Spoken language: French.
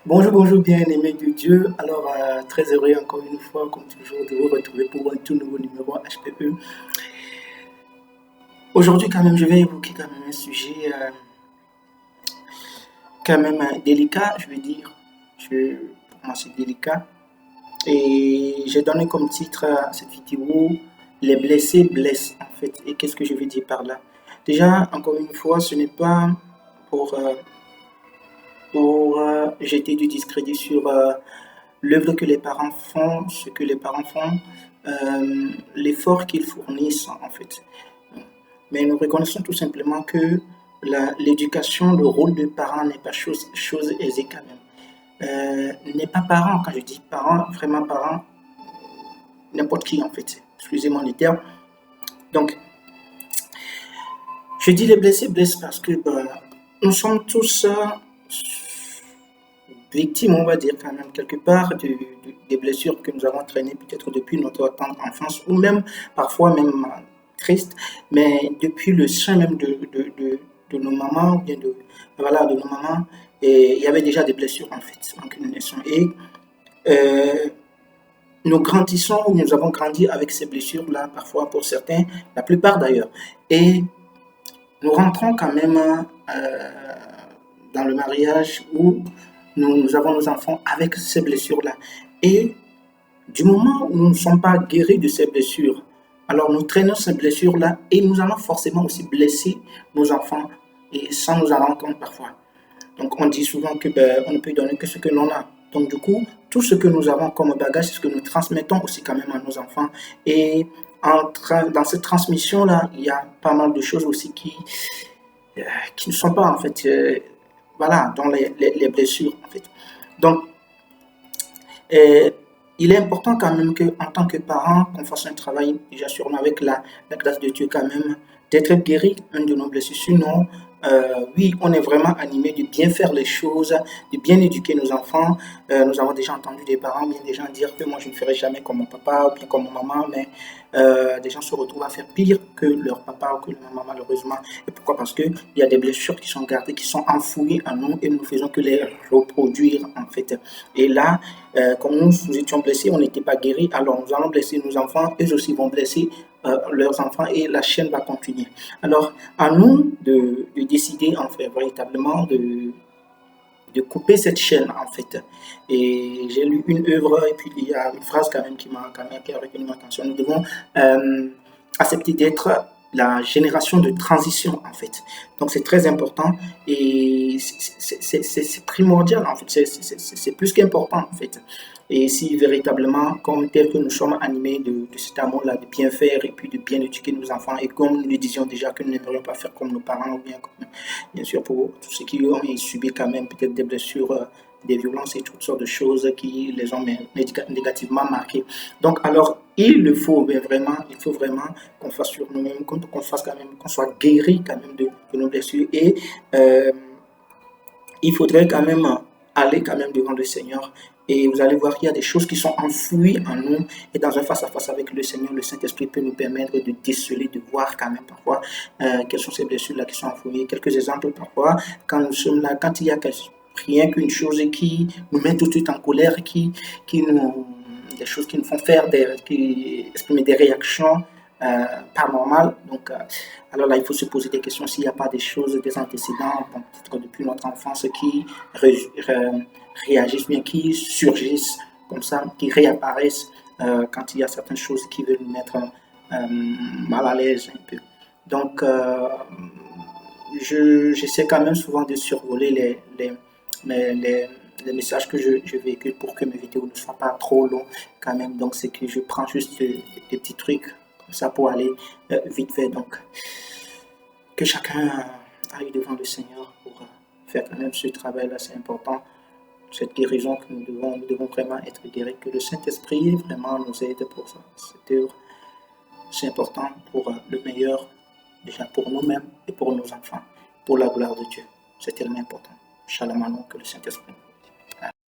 Bonjour, bonjour, bien-aimés de Dieu. Alors, très heureux encore une fois, comme toujours, de vous retrouver pour un tout nouveau numéro HPE. Aujourd'hui, quand même, je vais évoquer quand même un sujet quand même délicat, je vais dire. Pour moi, c'est délicat. Et j'ai donné comme titre à cette vidéo Les blessés blessent, en fait. Et qu'est-ce que je veux dire par là? Déjà, encore une fois, ce n'est pas pour, euh, pour jeter du discrédit sur l'œuvre que les parents font, ce que les parents font, l'effort qu'ils fournissent en fait. Mais nous reconnaissons tout simplement que l'éducation, le rôle de parent n'est pas chose aisée quand même. N'est pas parent, quand je dis parent, vraiment parent, n'importe qui en fait, excusez-moi les termes. Donc, je dis les blessés blessent parce que nous sommes tous victime, on va dire quand même quelque part, des blessures que nous avons traînées peut-être depuis notre tendre enfance ou même parfois même triste, mais depuis le sein même de nos mamans ou bien voilà, de nos mamans, et il y avait déjà des blessures en fait en que nous naissons. Et euh, nous grandissons ou nous avons grandi avec ces blessures-là, parfois pour certains, la plupart d'ailleurs. Et nous rentrons quand même dans le mariage où nous avons nos enfants avec ces blessures-là. Et du moment où nous ne sommes pas guéris de ces blessures, alors nous traînons ces blessures-là et nous allons forcément aussi blesser nos enfants et sans nous en rendre compte parfois. Donc on dit souvent que on ne peut donner que ce que l'on a. Donc du coup, tout ce que nous avons comme bagage, c'est ce que nous transmettons aussi quand même à nos enfants. Et dans cette transmission-là, il y a pas mal de choses aussi qui ne sont pas en fait, voilà, dans les blessures en fait. Donc, il est important quand même qu'en tant que parent, qu'on fasse un travail déjà sur nous avec la grâce de Dieu quand même, d'être guéri de nos blessures. Sinon, oui, on est vraiment animé de bien faire les choses, de bien éduquer nos enfants. Nous avons déjà entendu des parents, bien des gens dire que moi je ne ferai jamais comme mon papa ou bien comme mon maman, mais des gens se retrouvent à faire pire que leur papa ou que leur maman malheureusement. Et pourquoi? Parce qu'il y a des blessures qui sont gardées, qui sont enfouies en nous et nous ne faisons que les reproduire en fait. Et là, comme nous étions blessés, on n'était pas guéris, alors nous allons blesser nos enfants, eux aussi vont blesser leurs enfants et la chaîne va continuer. Alors, à nous de décider en fait véritablement de couper cette chaîne en fait. Et j'ai lu une œuvre et puis il y a une phrase quand même qui m'a quand même retenu mon attention. Nous devons accepter d'être la génération de transition en fait. Donc c'est très important et c'est primordial en fait. C'est plus qu'important en fait. Et si véritablement, comme tel que nous sommes animés de cet amour-là, de bien faire et puis de bien éduquer nos enfants, et comme nous le disions déjà que nous n'aimerions pas faire comme nos parents, ou bien sûr pour tous ceux qui ont subi quand même peut-être des blessures, des violences et toutes sortes de choses qui les ont négativement marqués. Donc alors, il faut vraiment qu'on fasse sur nous-mêmes, qu'on fasse quand même, qu'on soit guéri quand même de nos blessures et euh, il faudrait quand même aller quand même devant le Seigneur et vous allez voir qu'il y a des choses qui sont enfouies en nous et dans un face-à-face avec le Seigneur, le Saint-Esprit peut nous permettre de déceler, de voir quand même parfois quelles sont ces blessures-là qui sont enfouies. Quelques exemples parfois, quand nous sommes là, quand il y a rien qu'une chose qui nous met tout de suite en colère, des choses qui nous font faire, qui exprimer des réactions pas normales. Donc, alors là, il faut se poser des questions s'il n'y a pas des choses, des antécédents, bon, peut-être depuis notre enfance, qui réagissent bien, qui surgissent comme ça, qui réapparaissent quand il y a certaines choses qui veulent nous mettre mal à l'aise un peu. Donc, j'essaie quand même souvent de survoler les messages que je véhicule pour que mes vidéos ne soient pas trop longs quand même. Donc, c'est que je prends juste des petits trucs comme ça pour aller vite fait. Donc, que chacun aille devant le Seigneur pour faire quand même ce travail-là, c'est important. Cette guérison que nous devons vraiment être guéris, que le Saint-Esprit vraiment nous aide pour ça. Cette œuvre, c'est important pour le meilleur, déjà pour nous-mêmes et pour nos enfants, pour la gloire de Dieu. C'est tellement important. Shalom, que le Saint-Esprit